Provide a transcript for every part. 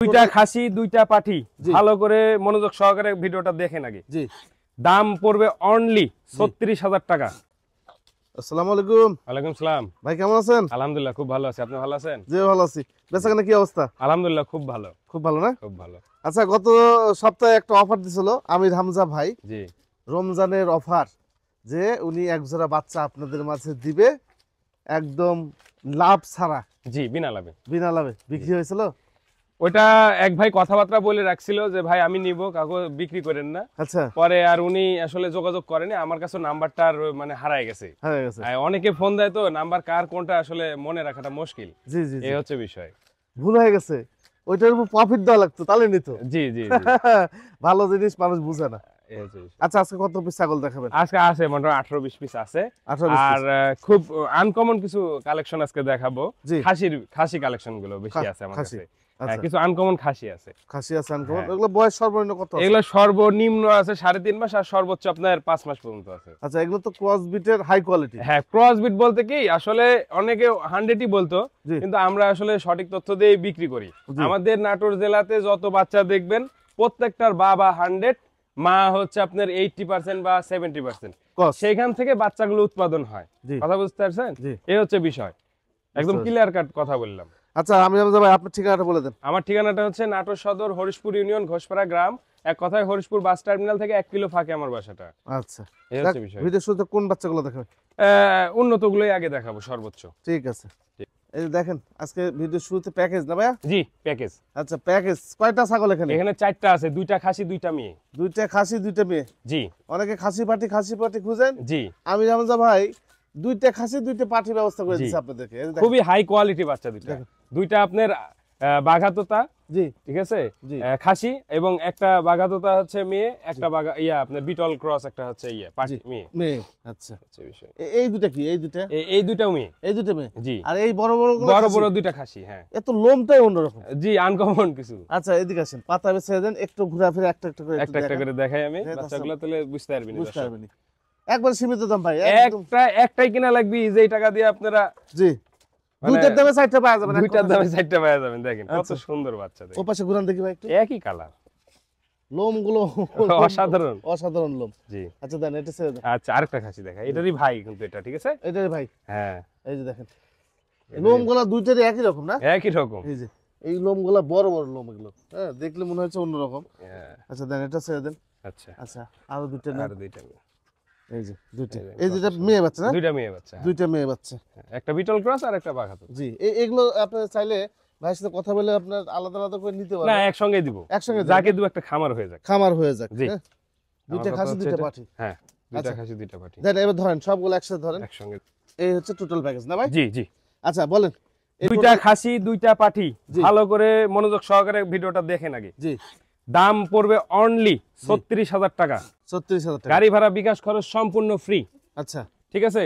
দুইটা খাসি দুইটা পাঠি ভালো করে মনোযোগ সহকারে ভিডিওটা দেখেন আগে। জি, দাম পড়বে অনলি ৩৬,০০০ টাকা। আসসালামু আলাইকুম। ওয়ালাইকুম সালাম। ভাই কেমন আছেন? আলহামদুলিল্লাহ খুব ভালো আছি, আপনি ভালো আছেন? জি ভালো আছি। বেচাকেনা কি অবস্থা? আলহামদুলিল্লাহ খুব ভালো। খুব ভালো না? খুব ভালো। আচ্ছা, গত সপ্তাহে একটা অফার দিছিল আমির হামজা ভাই। জি, রমজানের অফার, যে উনি এক জোড়া বাচ্চা আপনাদের মাঝে দিবে একদম লাভ ছাড়া। জি, বিনা লাভে। বিনা লাভে বিক্রি হয়েছিল। ওইটা এক ভাই কথাবার্তা বলে রাখছিল যে ভাই আমি নিব, কাগজ বিক্রি করেন না। আচ্ছা, পরে আর উনি আসলে যোগাযোগ করেনি, আমার কাছে নাম্বারটা মানে হারায় গেছে। অনেকে ফোন দেয় তো নাম্বার কার কোনটা আসলে মনে রাখাটা মুশকিল। জি জি, এই হচ্ছে বিষয়। ভুল হয়ে গেছে, ওইটার উপর প্রফিট দেওয়া লাগতো, তাহলে নিত। জি জি, ভালো জিনিস মানুষ বুঝে না। আচ্ছা, আজকে কত পিস ছাগল দেখাবেন? আজকে আছে মোটামুটি 18-20 পিস আছে। আর খুব আনকমন কিছু কালেকশন আজকে দেখাবো। খাসি কালেকশন গুলো বেশি আছে আমার কাছে। কিছু আনকমন খাসি আছে। খাসি আছে আনকমন। এগুলো বয়স সর্বনিম্ন কত আছে? এগুলো সর্বনিম্ন আছে 3.5 মাস, আর সর্বোচ্চ আপনার 5 মাস পর্যন্ত আছে। আচ্ছা, এগুলো তো ক্রস বিটের হাই কোয়ালিটি। হ্যাঁ, ক্রস বিট বলতে কি আসলে অনেকে 100ই বলতো, কিন্তু আমরা আসলে সঠিক তথ্য দিয়ে বিক্রি করি। আমাদের নাটোর জেলাতে যত বাচ্চা দেখবেন প্রত্যেকটার বাবা 100, মা হচ্ছে আপনার 80% বা 70%। সেইখান থেকে বাচ্চাগুলো উৎপাদন হয়। কথা বুঝতে পারছেন? এই হচ্ছে বিষয়, একদম ক্লিয়ার কাট কথা বললাম। আচ্ছা, আমি ভাই আপনার ঠিকানাটা বলে দেন। আমার ঠিকানাটা হচ্ছে নাটোর সদর হরিশপুর ইউনিয়ন ঘোষপাড়া গ্রাম। এক কথায় হরিশপুর বাস টার্মিনাল থেকে 1 কিলো ফাঁকে আমার বাসাটা। আচ্ছা, এই হচ্ছে বিষয়। ভিডিও শুরুতে কোন বাচ্চাগুলো দেখাবেন? উন্নতগুলোই আগে দেখাবো সর্বোচ্চ। ঠিক আছে। এই যে দেখেন, আজকে ভিডিও শুরুতে প্যাকেজ না ভাইয়া? জি, প্যাকেজ। আচ্ছা, প্যাকেজ কয়টা ছাগল এখানে? এখানে 4টা আছে, 2টা খাসি 2টা মেয়ে। 2টা খাসি 2টা মেয়ে। জি। অনেকে খাসি পাটি খুঁজেন। জি, আমি হামজা ভাই 2টা খাসি 2টা পাটি ব্যবস্থা করে দিয়েছি আপনাদেরকে। খুবই হাই কোয়ালিটি বাচ্চা দুইটা। দুইটা আপনার বাঘাতোতা। জি, ঠিক আছে, খাসি, এবং একটা বাঘাতোতা হচ্ছে মেয়ে, একটা আপনার বিটল ক্রস একটা হচ্ছে পাটি মেয়ে। আচ্ছা, বিষয়। এই দুটো কি? এই দুটাও মেয়ে। এই দুটো মেয়ে। জি। আর এই বড় বড় দুইটা খাসি। হ্যাঁ, এত লোমটাই অন্যরকম। জি, আনকমন কিছু। আচ্ছা, এদিকে আসেন, পাতা বেছে দেন, একটু ঘোরাফেরা একটা করে দেখাই আমি। বাচ্চাগুলো তাহলে বুঝতে পারবেন। একবার সীমিত দাম ভাই, একটাই কিনা লাগবে যে টাকা দিয়ে আপনারা। জি, দুইটার দামে 4টা পাওয়া যাবে। দুইটার দামে 4টা পাওয়া যাবেন। দেখেন কত সুন্দর বাচ্চা। ও পাশে ঘুরান দেখি ভাই একটু। একই কালার, লোমগুলো অসাধারণ লোম। জি। আচ্ছা, দেন এটা ছেড়ে দেন। আচ্ছা, আরেকটা খাসি দেখা, এটারই ভাই কিন্তু এটা, ঠিক আছে, এটারই ভাই। হ্যাঁ, এই যে দেখেন, লোমগুলো দুইটারই একই রকম না? একই রকম। এই যে এই লোমগুলো বড় লোম, এগুলো হ্যাঁ দেখলে মনে হচ্ছে অন্যরকম। আচ্ছা, দেন এটা ছেড়ে দেন। আচ্ছা আচ্ছা, আরো দুইটা না? আরো দুইটা। এই যে দুইটা, এই দুইটা মেয়ে বাচ্চা না? দুইটা মেয়ে বাচ্চা, একটা বিটল ক্রস আর একটা বাঘাতোতা। জি, এগুলো আপনি চাইলে ভাইয়ের সাথে কথা বলে আপনার আলাদা আলাদা করে নিতে পারবেন। না, একসঙ্গে দিব, যাকে দিব একটা খামার হয়ে যাক। জি, দুইটা খাসি দুইটা পাঠি। হ্যাঁ, দুইটা খাসি দুইটা পাঠি। দেন এবার ধরেন, সবগুলো একসাথে ধরেন একসঙ্গে। এই হচ্ছে টোটাল প্যাকেজ না ভাই? জি জি। আচ্ছা, বলেন। দুইটা খাসি দুইটা পাঠি ভালো করে মনোযোগ সহকারে ভিডিওটা দেখেন আগে। জি, দাম পড়বে অনলি ৩৬,০০০ টাকা। ৩৬,০০০ টাকা। গাড়ি ভাড়া বিকাশ খরচ সম্পূর্ণ ফ্রি। আচ্ছা, ঠিক আছে।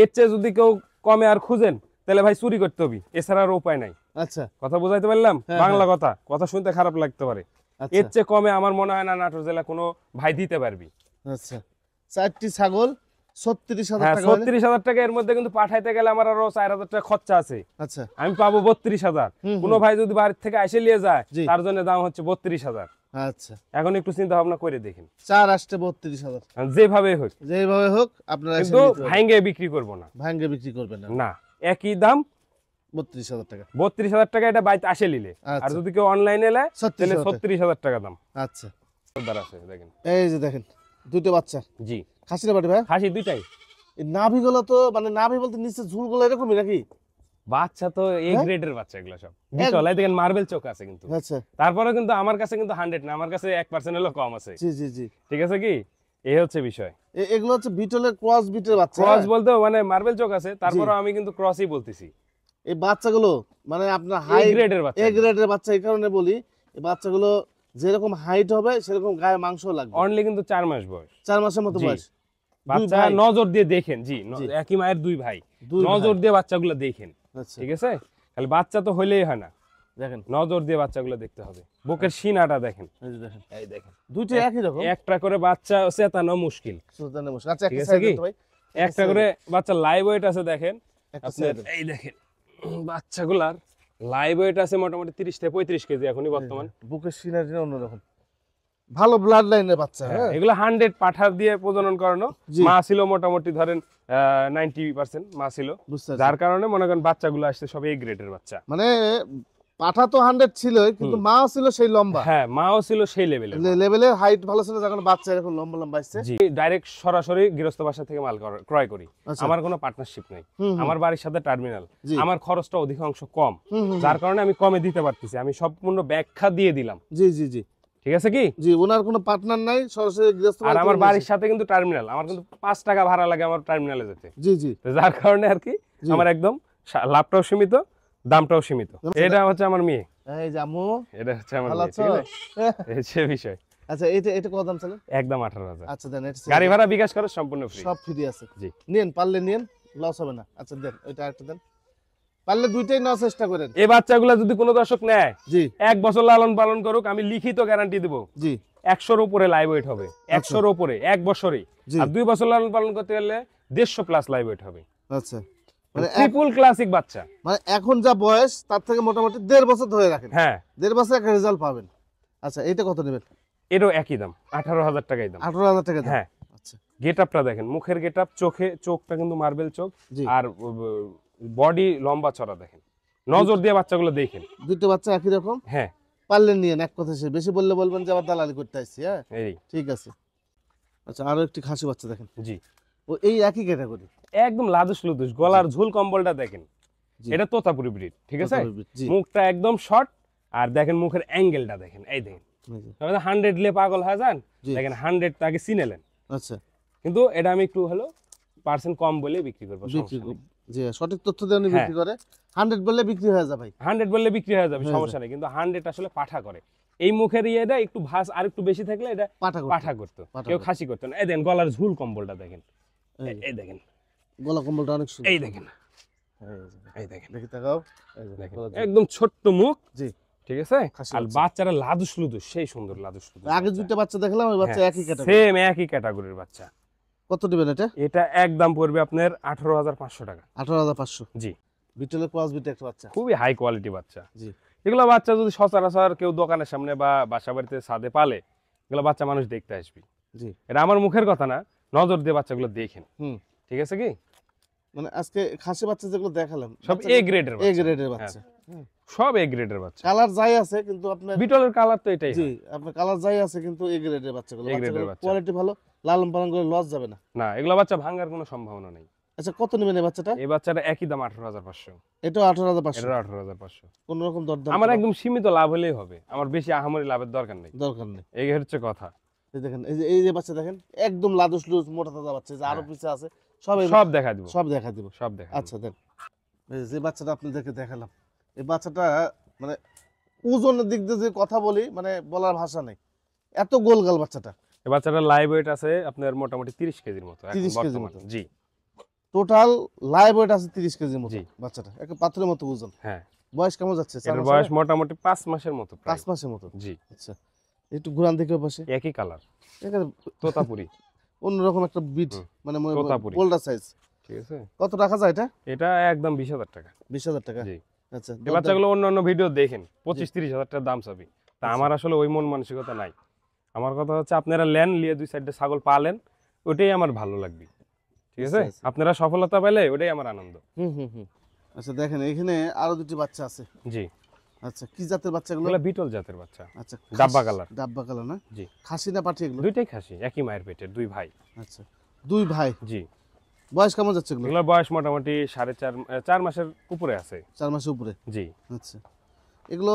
এর চেয়ে যদি কেউ কমে আর খুঁজেন তাহলে ভাই চুরি করতে হবে, এছাড়া আর উপায় নাই। আচ্ছা, কথা বুঝাইতে পারলাম? বাংলা কথা শুনতে খারাপ লাগতে পারে। এর চেয়ে কমে আমার মনে হয় না নাটোর জেলা কোনো ভাই দিতে পারবি। আচ্ছা, 4টি ছাগল ৩৬,০০০ টাকা। ৩৬,০০০ টাকা। এর মধ্যে কিন্তু পাঠাইতে গেলে আমার আরো ৪,০০০ টাকা খরচা আছে। আচ্ছা, আমি পাবো ৩২,০০০। কোনো ভাই যদি বাড়ি থেকে এসে নিয়ে যায় তার জন্য দাম হচ্ছে ৩২,০০০। আচ্ছা, এখন একটু চিন্তা ভাবনা করে দেখেন। 4 আসতে ৩২,০০০, যেভাবে হোক আপনারা কিন্তু ভাঙ্গে বিক্রি করব না। ভাঙ্গে বিক্রি করবেন না, একই দাম ৩২,০০০ টাকা। ৩২,০০০ টাকা এটা বাইতে আসে নিলে। আর যদি কেউ অনলাইনে নেয় তাহলে ৩৬,০০০ টাকা দাম। আচ্ছা, আছে দেখেন। এই যে দেখেন, দুটো বাচ্চা। জি, খাসি না পাটি ভাই? খাসি দুইটাই। এই নাভিগুলো তো মানে নাভি বলতে নিচে ঝুলগুলো এরকমই নাকি? বাচ্চা তো এ গ্রেডের বাচ্চা, এগুলো সব বিটল। দেখেন মার্বেল চোখ আছে কিন্তু। আচ্ছা, তারপরে কিন্তু আমার কাছে কিন্তু 100 না, আমার কাছে 1% হলো কম আছে। জি জি জি, ঠিক আছে কি, এই হচ্ছে বিষয়। এগুলো হচ্ছে বিটলের ক্রস বিটের বাচ্চা। ক্রস বলতে মানে মার্বেল চোখ আছে, তারপরে আমি কিন্তু ক্রসই বলতেছি। এই বাচ্চাগুলো মানে আপনার হাই গ্রেডের বাচ্চা, এ গ্রেডের বাচ্চা। এই কারণে বলি, এই বাচ্চাগুলো যেরকম হাইট হবে সেরকম গায়ে মাংস লাগবে। অনলি কিন্তু 4 মাস বয়স, 4 মাসের মতো বয়স। বাচ্চা নজর দিয়ে দেখেন। জি, একই মায়ের দুই ভাই, নজর দিয়ে বাচ্চাগুলো দেখেন। ঠিক আছে, খালি বাচ্চা তো হইলেই হয় না, দেখেন নজর দিয়ে বাচ্চাগুলো দেখতে হবে। বুকের সিনাটা দেখেন, এই দেখেন, দুইটা একই রকম। একটা করে বাচ্চা চেতানো মুশকিল। আচ্ছা, একটা করে বাচ্চা লাইভ ওয়েট আছে দেখেন আপনার। এই দেখেন বাচ্চাগুলার লাইভ ওয়েট আছে মোটামুটি 30 থেকে 35 কেজি এখনই বর্তমান। বুকের সিনারি অন্যরকম, ভালো ব্লাড লাইনের বাচ্চা। হ্যাঁ এগুলো 100 পাঠা দিয়ে প্রজনন করানো। জি। মা ছিল মোটামুটি ধরেন 90% মা ছিল, বুঝতে পারছি। যার কারণে মনে করেন বাচ্চাগুলো আসছে সব এই গ্রেডের বাচ্চা। মানে পাঠা তো 100 ছিলই, কিন্তু মাও ছিল সেই লম্বা হ্যাঁ, মাও ছিল সেই লেভেলের। লেভেলের, হাইট ভালো ছিল, যখন বাচ্চা এরকম লম্বা লম্বা আসছে। জি, ডাইরেক্ট সরাসরি গৃহস্থ বাসা থেকে মাল ক্রয় করি। আচ্ছা। আমার কোনো পার্টনারশিপ নেই, হুম, হুম। আমার বাড়ির সাথে টার্মিনাল। জি। আমার খরচটা অধিকাংশ কম, হুম, হুম, যার কারণে আমি কমে দিতে পারতেছি। আমি সম্পূর্ণ ব্যাখ্যা দিয়ে দিলাম, জি জি জি ঠিক আছে কি? জি, ওনার কোনো পার্টনার নাই, সরাসরি গৃহস্থ আর বাড়ি আমার থেকে বাড়ির নিয়েছে। সাথে কিন্তু টার্মিনাল, আমার কিন্তু 5 টাকা ভাড়া লাগে আমার টার্মিনালে যেতে। জি জি তো যার কারণে আর কি জি। আমার একদম লাভটাও সীমিত, দামটাও সীমিত। এটা হচ্ছে আমার মেয়ে, এই যে আম্মু, এটা হচ্ছে আমার ভালো মেয়ে, আছো? ঠিক আছে? এই হচ্ছে বিষয়। আচ্ছা, এটা এটা কত দাম চলে? একদম 18,000। আচ্ছা দেন, এটা গাড়ি ভাড়া বিকাশ করে সম্পূর্ণ ফ্রি। সব ফ্রি আছে। জি। নিন, পারলে নিন, লস হবে না। আচ্ছা দেন, ওইটা একটা দেন, পারলে দুইটাই নেওয়ার চেষ্টা করেন। এই বাচ্চাগুলো যদি কোনো দর্শক নেয়, জি 1 বছর লালন পালন করুক, আমি লিখিত গ্যারান্টি দেবো জি 100-র উপরে লাইভ ওয়েট হবে। 100-র উপরে 1 বছরই। জি। আর 2 বছর লালন পালন করতে গেলে 150 প্লাস লাইভ ওয়েট হবে। আচ্ছা, মানে ট্রিপল ক্লাসিক বাচ্চা। মানে এখন যা বয়স তার থেকে মোটামুটি 1.5 বছর ধরে রাখেন। হ্যাঁ, 1.5 বছর একটা রেজাল্ট পাবেন। আচ্ছা, এটা কত নেবেন? এরও একই দাম, 18,000 টাকাই দাম। 18,000 টাকা দাম। হ্যাঁ, আচ্ছা গেট আপটা দেখেন, মুখের গেট আপ, চোখটা কিন্তু মার্বেল চোখ, জি। আর বডি লম্বা চড়া দেখেন। নজর দিয়ে বাচ্চাগুলো দেখেন। দুটো বাচ্চা একই রকম, হ্যাঁ, পারলেন নিয়ে এক কথা সে বেশি বললে বলবেন যে আবার দালালি করতে আসছি। হ্যাঁ এই ঠিক আছে। আচ্ছা, আরো একটি খাসি বাচ্চা দেখেন, জি, ও এই একই ক্যাটাগরি। একদম লাদুস লুদুস, গলার ঝুল কম্বলটা দেখেন। জি। এটা তোতাপুরি ব্রিড, ঠিক আছে? জি মুখটা একদম শর্ট, আর দেখেন মুখের অ্যাঙ্গেলটা দেখেন, এই দেখেন। এই যে, 100 লে পাগল হয়ে যান, জি। দেখেন 100 তাকে চিনেলেন। আচ্ছা, কিন্তু এটা আমি একটু হলো পার্সেন্ট কম বলে বিক্রি করবো। বিক্রি জি, সঠিক তথ্য দিয়ে উনি বিক্রি করে। 100 বললে বিক্রি হয়ে যায় ভাই। 100 বললে বিক্রি হয়ে যাবে, হয়ে সমস্যা নেই। কিন্তু 100 আসলে পাঠা করে। এই মুখের ইয়েটা একটু ভাঁজ আর একটু বেশি থাকলে এটা পাঠা করতে। পাঠা করতো, পাঠা কেউ করতো। খাসি করতো না। এই দেখেন গলার ঝুল কম্বলটা দেখেন, এই যে, এই দেখেন, গলা কম্বলটা অনেক সুন্দর। এই দেখেন, এই যে, এই দেখেন, দেখি তাকাও। এই যে, দেখেন গলা ঝুল। একদম ছোট্ট মুখ, জি। ঠিক আছে? খাসি আর বাচ্চা। বাচ্চারা লাদুস লুদুস, সেই সুন্দর লাদুস লুদুস। আগে দুটো বাচ্চা দেখলাম, ওই বাচ্চা একই ক্যাটাগরি। সেম একই ক্যাটাগরির বাচ্চা। কত দিবেন এটা? এটা একদম পড়বে আপনার 18,500 টাকা। 18,500। জি, বিটলের ক্রস বিট একটা বাচ্চা। খুবই হাই কোয়ালিটি বাচ্চা। জি এগুলো বাচ্চা যদি সচরাচর কেউ দোকানের সামনে বা বাসা বাড়িতে ছাদে পালে, এগুলো বাচ্চা মানুষ দেখতে আসবে। জি। এটা আমার মুখের কথা না, নজর দিয়ে বাচ্চাগুলো দেখেন, হুম, ঠিক আছে কি? মানে আজকে খাসি বাচ্চা যেগুলো দেখালাম সব এ গ্রেডের এ বাচ্চা, গ্রেডের বাচ্চা। সব এ গ্রেডের বাচ্চা। কালার যাই আছে কিন্তু আপনার, বিটলের কালার তো এটাই জি হয়। আপনার কালার যাই আছে কিন্তু এ গ্রেডের বাচ্চাগুলো, A grade এর বাচ্চা। কোয়ালিটি ভালো, লালন পালন করে লস যাবে না। না, এগুলো বাচ্চা ভাঙার কোনো সম্ভাবনা নেই। আচ্ছা, কত নেবেন এই বাচ্চাটা? এই বাচ্চাটা একই দাম 18,500। এটাও 18,500। এটার 18,500। কোন রকম দরদাম আমার একদম সীমিত লাভ হলেই হবে, আমার বেশি আহামরি লাভের দরকার নেই। দরকার নেই। এই হচ্ছে কথা। এই দেখেন, এই যে বাচ্চা দেখেন, একদম লাদুস লুজ মোটা তাজা বাচ্চা, যে আরো পিছে আছে সব সব দেখা দিব, সব দেখা দিব। সব দেখা। আচ্ছা দেন, এই যে বাচ্চাটা আপনাদেরকে দেখালাম, এই বাচ্চাটা মানে ওজনের দিক দিয়ে যে কথা বলি, মানে বলার ভাষা নেই, এত গোলগাল বাচ্চাটা। এই বাচ্চাটার লাইভ ওয়েট আছে আপনার মোটামুটি 30 কেজির মতো এখন 30 কেজির বর্তমানে। মতো। জি, টোটাল লাইভ ওয়েট আছে 30 কেজির মতো। জি। বাচ্চাটা একটা পাথরের মতো ওজন। হ্যাঁ, বয়স কেমন যাচ্ছে? এর বয়স মোটামুটি 5 মাসের মতো প্রায়। 5 মাসের মতো। জি, আচ্ছা, একটু ঘুরান দেখে পাশে, একই কালার, এখানে তোতাপুরি, অন্যরকম একটা বিট, হুম, মানে তোতাপুরি। Boulder size. ঠিক আছে? কত টাকা যায় এটা? এটা একদম 20,000 টাকা। 20,000 টাকা। জি। আচ্ছা, এই বাচ্চাগুলো অন্যান্য ভিডিও দেখেন 25-30 হাজার টাকা দাম চাবি। তা আমার আসলে ওই মন মানসিকতা নাই। আমার কথা হচ্ছে আপনারা লেন লিয়ে 2 সাইডে ছাগল পালেন, ওটাই আমার ভালো লাগবে, ঠিক আছে? আচ্ছা, আচ্ছা। আপনারা সফলতা পেলে ওটাই আমার আনন্দ। হুম। আচ্ছা দেখেন, এখানে আরো দুটি বাচ্চা আছে। জি, আচ্ছা, কি জাতের বাচ্চাগুলো? এগুলো বিটল জাতের বাচ্চা, আচ্ছা, ডাব্বা কালার। ডাব্বা কালার না? জি, খাসি না পাঠি এগুলো? দুইটাই খাসি, একই মায়ের পেটের, 2 ভাই। আচ্ছা, দুই ভাই। জি, বয়স কেমন যাচ্ছে এগুলো? এগুলোর বয়স মোটামুটি 4 মাসের উপরে আছে। 4 মাসের উপরে। জি, আচ্ছা, এগুলো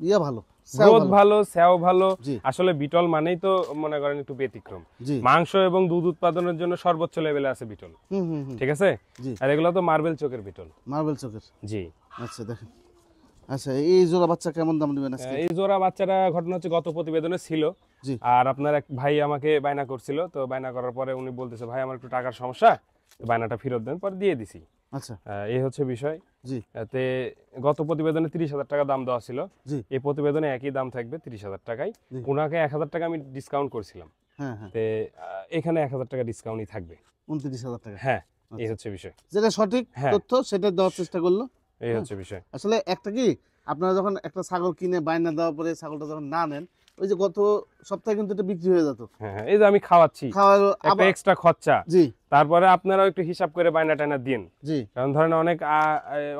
ইয়া ভালো, গ্রোথ ভালো, স্যাও ভালো। জি। আসলে বিটল মানেই তো মনে করেন একটু ব্যতিক্রম। জি। মাংস এবং দুধ উৎপাদনের জন্য সর্বোচ্চ লেভেলে আছে বিটল, হুম। ঠিক আছে? জি। আর এগুলো তো মার্বেল চোখের বিটল। মার্বেল চোখের। জি। আচ্ছা দেখেন, আচ্ছা এই জোড়া বাচ্চা কেমন দাম নেবেন আজকে? এই জোড়া বাচ্চারা ঘটনা হচ্ছে গত প্রতিবেদনে ছিল। জি। আর আপনার এক ভাই আমাকে বায়না করছিল, তো বায়না করার পরে উনি বলতেছে ভাই আমার একটু টাকার সমস্যা, তো বায়নাটা ফেরত দেন, পরে দিয়ে দিছি। আচ্ছা। এই হচ্ছে বিষয়। জি। তে গত প্রতিবেদনে 30,000 টাকা দাম দেওয়া ছিল, জি। এই প্রতিবেদনে একই দাম থাকবে 30,000 টাকায়। জি। ওনাকে 1,000 টাকা আমি ডিসকাউন্ট করছিলাম, হ্যাঁ। তে এখানে 1,000 টাকা ডিসকাউন্টই থাকবে। 29,000 টাকা। হ্যাঁ, এই হচ্ছে বিষয়। যেটা সঠিক হ্যাঁ। তথ্য সেটা দেওয়ার চেষ্টা করলো। এই হচ্ছে বিষয়। আসলে একটা কি আপনারা যখন একটা ছাগল কিনে বাইনা দেওয়ার পরে ছাগলটা যখন না নেন, ওই যে গত সপ্তাহে কিন্তু এটা বিক্রি হয়ে যেত। হ্যাঁ, এই যে আমি খাওয়াচ্ছি, খাওয়ার একটা এক্সট্রা খরচা। জি, তারপরে আপনারাও একটু হিসাব করে বায়না টায়না দিন। জি, কারণ ধরেন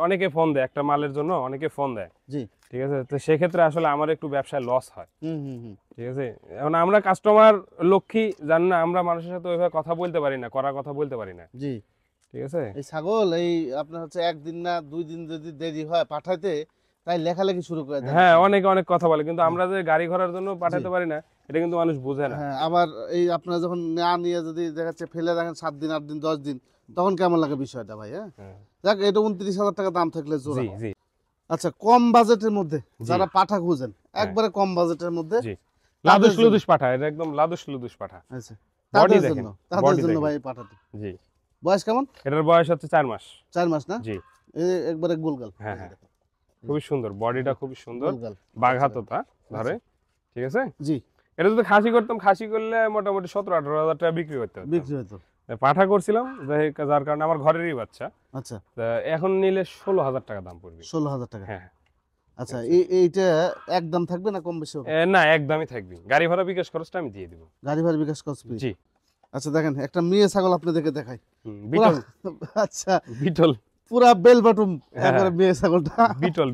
অনেকে ফোন দেয় একটা মালের জন্য, অনেকে ফোন দেয়। জি, ঠিক আছে, তো সেক্ষেত্রে আসলে আমার একটু ব্যবসায় লস হয়। হুম হুম হুম, ঠিক আছে, এখন আমরা কাস্টমার লক্ষ্মী জানেন না, আমরা মানুষের সাথে ওইভাবে কথা বলতে পারি না, কড়া কথা বলতে পারি না। জি। ঠিক আছে, এই ছাগল এই আপনার হচ্ছে একদিন না 2 দিন যদি দেরি হয় পাঠাইতে, তাই লেখালেখি শুরু করে দেয়। হ্যাঁ, অনেকে অনেক কথা বলে, কিন্তু আমরা যে গাড়ি ঘোড়ার জন্য পাঠাতে পারি না, এটা কিন্তু মানুষ বোঝে না। হ্যাঁ, আবার এই আপনারা যখন না নিয়ে যদি দেখা যাচ্ছে ফেলে রাখেন 7 দিন 8 দিন 10 দিন, তখন কেমন লাগে বিষয়টা ভাই? হ্যাঁ, হ্যাঁ। যাক, এটা 29,000 টাকা দাম থাকলে জোড়া। জি জি আচ্ছা, কম বাজেটের মধ্যে জি। যারা পাঠা খুঁজেন, একবারে কম বাজেটের মধ্যে, জি, লাদুস লুদুস পাঠা, এটা একদম লাদুস লুদুস পাঠা। আচ্ছা, বডি তাদের দেখেন, জন্য, তাদের বডি জন্য দেখেন। ভাই পাঠাতে। জি, বয়স কেমন? এটার বয়স হচ্ছে 4 মাস। 4 মাস না? জি, এই একবারে গোলগাল। হ্যাঁ হ্যাঁ, খুবই সুন্দর, বডিটা খুবই সুন্দর, গোলগাল। বাঘাততা ধরে। ঠিক আছে, জি, এটা যদি খাসি করতাম, খাসি করলে মোটামুটি 17-18 হাজার টাকা বিক্রি করতে হতো। বিক্রি হতো। পাঠা করছিলাম, যার কারণে আমার ঘরেরই বাচ্চা। আচ্ছা, তা এখন নিলে 16,000 টাকা দাম পড়বে। 16,000 টাকা। হ্যাঁ, আচ্ছা, এইটা একদম থাকবে না কম বেশি হবে? না, একদমই থাকবে, গাড়ি ভাড়া বিকাশ খরচটা আমি দিয়ে দিব। গাড়ি ভাড়া বিকাশ খরচ free? জি। আচ্ছা, দেখেন একটা মেয়ে ছাগল আপনাদেরকে দেখাই। বিটল। আচ্ছা, বিটল। পুরা বেল বাটুম হ্যাঁ, একবারে মেয়ে ছাগলটা।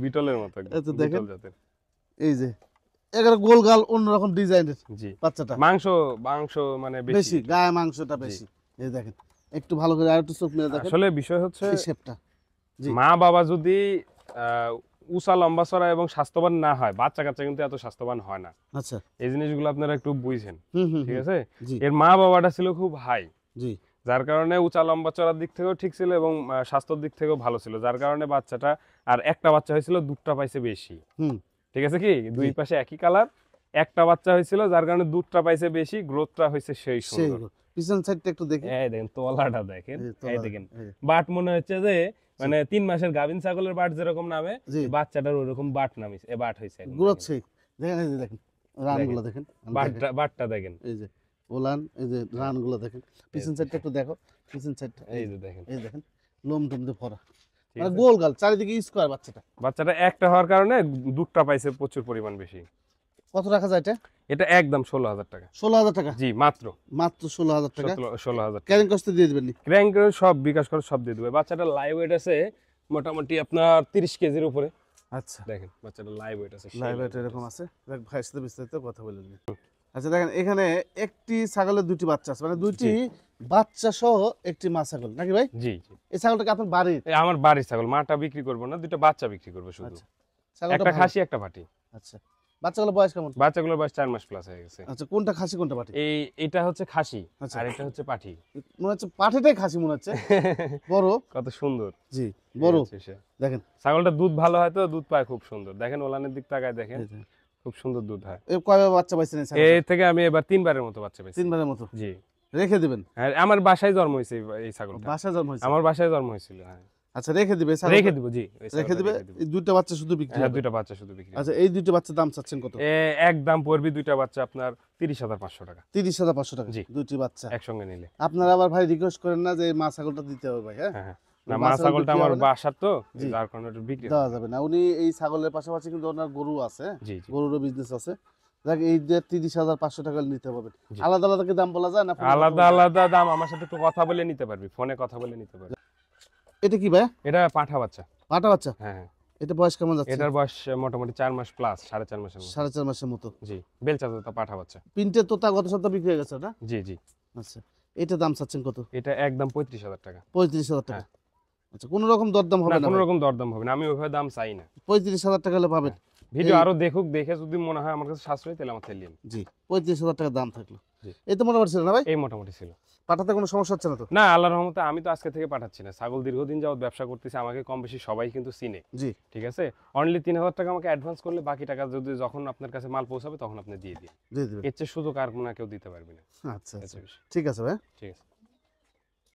বিটলের মতো একদম, আচ্ছা, দেখেন। বিটল জাতের। এই যে একেবারে গোলগাল অন্যরকম ডিজাইনের জি, বাচ্চাটা। মাংস মাংস মানে বেশি বেশি। গায়ে মাংসটা বেশি। এই দেখেন, একটু ভালো করে আরেকটু চোখ মেরে দেখেন আসলে বিষয় হচ্ছে, এই শেপটা। জি, মা বাবা যদি উঁচা লম্বা চড়া এবং স্বাস্থ্যবান না হয়, বাচ্চা কাচ্চা কিন্তু এত স্বাস্থ্যবান হয় না। আচ্ছা, এই জিনিসগুলো আপনারা একটু বুঝেন। হুম হুম ঠিক হুম, আছে, জি, এর মা বাবাটা ছিল খুব হাই, জি, যার কারণে উঁচা লম্বা চড়ার দিক থেকেও ঠিক ছিল এবং স্বাস্থ্যের দিক থেকেও ভালো ছিল, যার কারণে বাচ্চাটা, আর একটা বাচ্চা হয়েছিল, দুধটা পাইছে বেশি। হুম, ঠিক আছে, কি দুই পাশে একই কালার, একটা বাচ্চা হয়েছিল, যার কারণে দুধটা পাইছে বেশি, গ্রোথটা হয়েছে সেই সেই সুন্দর। পিছন সাইডটা একটু দেখি। এই দেখেন তলাটা দেখেন, এই এই তলা, দেখেন এই, বাট মনে হচ্ছে যে মানে 3 মাসের গাভিন ছাগলের বাট যেরকম নামে, জি, বাচ্চাটার ওরকম বাট নামিছে, বাট হয়েছে একদম। গ্রোথ সেই দেখেন, এই যে দেখেন রানগুলো দেখেন, বাটটা দেখেন, এই যে ওলান, এই যে রানগুলো দেখেন, পিছন সাইডটা একটু দেখো, পিছন সাইডটা এই যে দেখেন। এই দেখেন, লোম টোম দিয়ে ভরা, ঠিক মানে আছে? গোল গাল চারিদিকে স্কোয়ার বাচ্চাটা। বাচ্চাটা একটা হওয়ার কারণে দুধটা পাইছে প্রচুর পরিমাণ বেশি। কত রাখা যায় এটা? এটা একদম 16,000 টাকা। 16,000 টাকা? জি, মাত্র মাত্র 16,000 টাকা। 16,000 টাকা। ক্যারিং কস্ট দিয়ে দিবেন নি? ক্র্যাঙ্ক করে সব বিকাশ করে সব দিয়ে দেবে। বাচ্চাটা লাইভ ওয়েট আছে মোটামুটি আপনার 30 কেজির উপরে। আচ্ছা, দেখেন বাচ্চাটা লাইভ ওয়েট আছে, লাইভ এটা এরকম আছে। দেখ ভাইয়ের সাথে বিস্তারিত কথা বলে নিন। আচ্ছা, দেখেন এখানে একটি ছাগলের দুটি বাচ্চা আছে, মানে দুইটি বাচ্চা সহ একটি মা ছাগল নাকি ভাই? জি জি। এই ছাগলটাকে আপনার বাড়ির? এই আমার বাড়ির ছাগল, মাটা বিক্রি করবো না, দুটো বাচ্চা বিক্রি করবো শুধু। আচ্ছা, ছাগলটা একটা ভালো। খাসি একটা পাটি। আচ্ছা, বাচ্চাগুলোর বয়স কেমন? বাচ্চাগুলোর বয়স 4 মাস প্লাস হয়ে গেছে। আচ্ছা, কোনটা খাসি কোনটা পাঠি? এটা হচ্ছে খাসি, আচ্ছা। আর এটা হচ্ছে পাঠি। মনে হচ্ছে পাঠিটাই খাসি মনে হচ্ছে, বড়। কত সুন্দর। জি, বড়। এই হচ্ছে সে। দেখেন ছাগলটা দুধ ভালো হয় তো, দুধ পায় খুব সুন্দর। দেখেন ওলানের দিক তাকায় দেখেন, এই যে, খুব সুন্দর দুধ হয়। এই কয়বার বাচ্চা পাইছেন এই ছাগলটা? এই থেকে আমি এবার 3বারের মতো বাচ্চা পেয়েছি। 3বারের মতো জি। রেখে দিবেন? আর আমার বাসায় জন্ম হয়েছে এই ছাগলটা। বাসায় জন্ম হয়েছে? আমার বাসায় জন্ম হয়েছিল। হ্যাঁ, আচ্ছা, রেখে দিবে ছাগলটা? রেখে দিব। জি, ওই রেখে ছাগলটা দিবে। রেখে দিব। এই দুইটা বাচ্চা শুধু বিক্রি হ্যাঁ, হবে? দুইটা বাচ্চা শুধু বিক্রি। আচ্ছা, এই দুইটা বাচ্চার দাম চাচ্ছেন কত? একদম পড়বে দুইটা বাচ্চা আপনার 30,500 টাকা 30,500 টাকা জি। দুইটি বাচ্চা। একসঙ্গে নিলে। আপনারা আবার ভাই রিকোয়েস্ট করেন না যে এই মা ছাগলটা দিতে হবে ভাই? হ্যাঁ, হ্যাঁ হ্যাঁ, না মা মা ছাগল ছাগলটা বিক্রি আমার হবে না? বাসার তো, জি। যার কারণে একটু বিক্রি দেওয়া যাবে না। উনি এই ছাগলের পাশাপাশি কিন্তু ওনার গরু আছে, জি জি। গরুরও বিজনেস আছে। দেখ, এই যে 30,500 টাকা নিতে হবে। জি। আলাদা আলাদা কি দাম বলা যায় না? আলাদা আলাদা দাম আমার সাথে একটু কথা বলে নিতে পারবি, ফোনে কথা বলে নিতে পারবি। এটা কি ভাই? এটা পাঠা বাচ্চা। পাটা বাচ্চা? হ্যাঁ হ্যাঁ, এটা বয়স কেমন যাচ্ছে? এটার বয়স মোটামুটি 4 মাস প্লাস, 4.5 মাসের মতো। 4.5 মাসের মতো। জি, বেলচা তো পাঠা বাচ্চা। পিন্টে তোতা গত সপ্তাহ বিক্রি হয়ে গেছে না? জি জি। আচ্ছা, এটা দাম চাচ্ছেন কত? এটা একদম 35,000 টাকা। 35,000 টাকা? হ্যাঁ। আচ্ছা, কোনো রকম দরদাম হবে না, না কোনো ভাই? রকম দরদাম হবে না, আমি ওইভাবে দাম চাই না। 35,000 টাকা হলে পাবেন? ভিডিও এই- আরো দেখুক, দেখে যদি মনে হয় আমার কাছে সাশ্রয়ী, তাহলে আমার থেকে নিন। জি, 35,000 টাকা দাম থাকলো। জি। এই তো মোটামুটি ছিল না ভাই? এই মোটামুটি ছিল। পাঠাতে কোনো সমস্যা হচ্ছে না তো? না, আল্লাহর রহমতে আমি তো আজকে থেকে পাঠাচ্ছি না, ছাগল দীর্ঘদিন যাবত ব্যবসা করতেছি, আমাকে কম বেশি সবাই কিন্তু চিনে। জি, ঠিক আছে, অনলি 3,000 টাকা আমাকে অ্যাডভান্স করলে বাকি টাকা যদি যখন আপনার কাছে মাল পৌঁছাবে তখন আপনি দিয়ে দিন। দিয়ে দিবেন। এর চেয়ে সুযোগ আর কোনো কেউ দিতে পারবে না। আচ্ছা, এই আচ্ছা, হচ্ছে বিষয়। ঠিক আছে ভাই। ঠিক আছে।